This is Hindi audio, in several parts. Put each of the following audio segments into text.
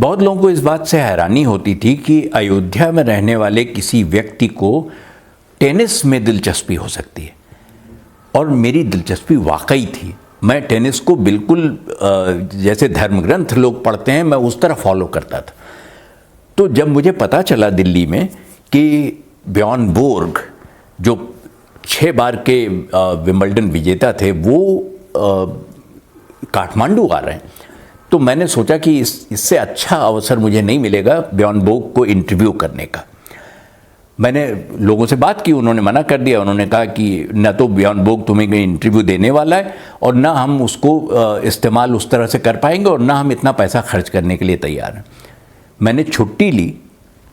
बहुत लोगों को इस बात से हैरानी होती थी कि अयोध्या में रहने वाले किसी व्यक्ति को टेनिस में दिलचस्पी हो सकती है, और मेरी दिलचस्पी वाकई थी। मैं टेनिस को बिल्कुल जैसे धर्म ग्रंथ लोग पढ़ते हैं, मैं उस तरह फॉलो करता था। तो जब मुझे पता चला दिल्ली में कि ब्jorn Borg जो 6 बार के विंबलडन विजेता थे, वो काठमांडू आ रहे हैं, तो मैंने सोचा कि इससे अच्छा अवसर मुझे नहीं मिलेगा ब्jorn Borg को इंटरव्यू करने का। मैंने लोगों से बात की, उन्होंने मना कर दिया। उन्होंने कहा कि न तो ब्jorn Borg तुम्हें इंटरव्यू देने वाला है, और ना हम उसको इस्तेमाल उस तरह से कर पाएंगे, और ना हम इतना पैसा खर्च करने के लिए तैयार हैं। मैंने छुट्टी ली,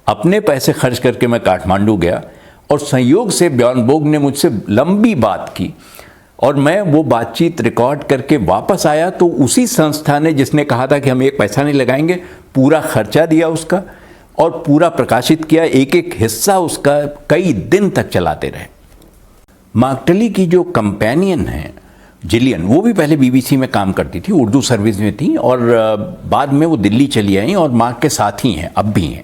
अपने पैसे खर्च करके मैं काठमांडू गया, और संयोग से ब्jorn Borg ने मुझसे लंबी बात की, और मैं वो बातचीत रिकॉर्ड करके वापस आया तो उसी संस्था ने, जिसने कहा था कि हम एक पैसा नहीं लगाएंगे, पूरा खर्चा दिया उसका और पूरा प्रकाशित किया। एक एक हिस्सा उसका कई दिन तक चलाते रहे। मार्क-टली की जो कंपेनियन है जिलियन, वो भी पहले बीबीसी में काम करती थी, उर्दू सर्विस में थी, और बाद में वो दिल्ली चली आई और मार्क के साथ ही हैं, अब भी हैं।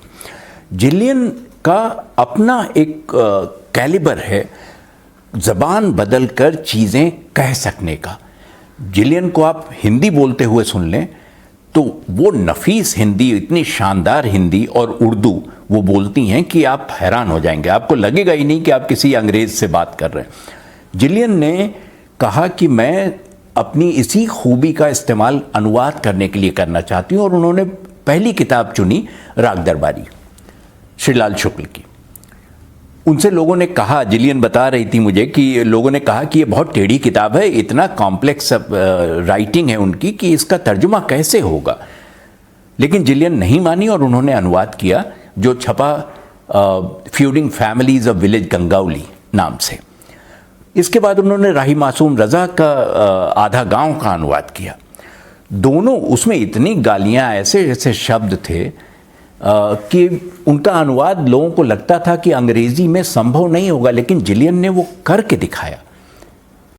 जिलियन का अपना एक कैलिबर है ज़बान बदल कर चीज़ें कह सकने का। जिलियन को आप हिंदी बोलते हुए सुन लें तो वो नफीस हिंदी, इतनी शानदार हिंदी और उर्दू वो बोलती हैं कि आप हैरान हो जाएंगे, आपको लगेगा ही नहीं कि आप किसी अंग्रेज़ से बात कर रहे हैं। जिलियन ने कहा कि मैं अपनी इसी खूबी का इस्तेमाल अनुवाद करने के लिए करना चाहती हूँ, और उन्होंने पहली किताब चुनी राग दरबारी, श्रीलाल शुक्ल की। उनसे लोगों ने कहा, जिलियन बता रही थी मुझे कि लोगों ने कहा कि ये बहुत टेढ़ी किताब है, इतना कॉम्प्लेक्स राइटिंग है उनकी कि इसका तर्जुमा कैसे होगा। लेकिन जिलियन नहीं मानी और उन्होंने अनुवाद किया, जो छपा फ्यूडिंग फैमिलीज ऑफ विलेज गंगावली नाम से। इसके बाद उन्होंने राही मासूम रज़ा का आधा गांव का अनुवाद किया। दोनों, उसमें इतनी गालियां, ऐसे ऐसे शब्द थे कि उनका अनुवाद लोगों को लगता था कि अंग्रेज़ी में संभव नहीं होगा, लेकिन जिलियन ने वो करके दिखाया।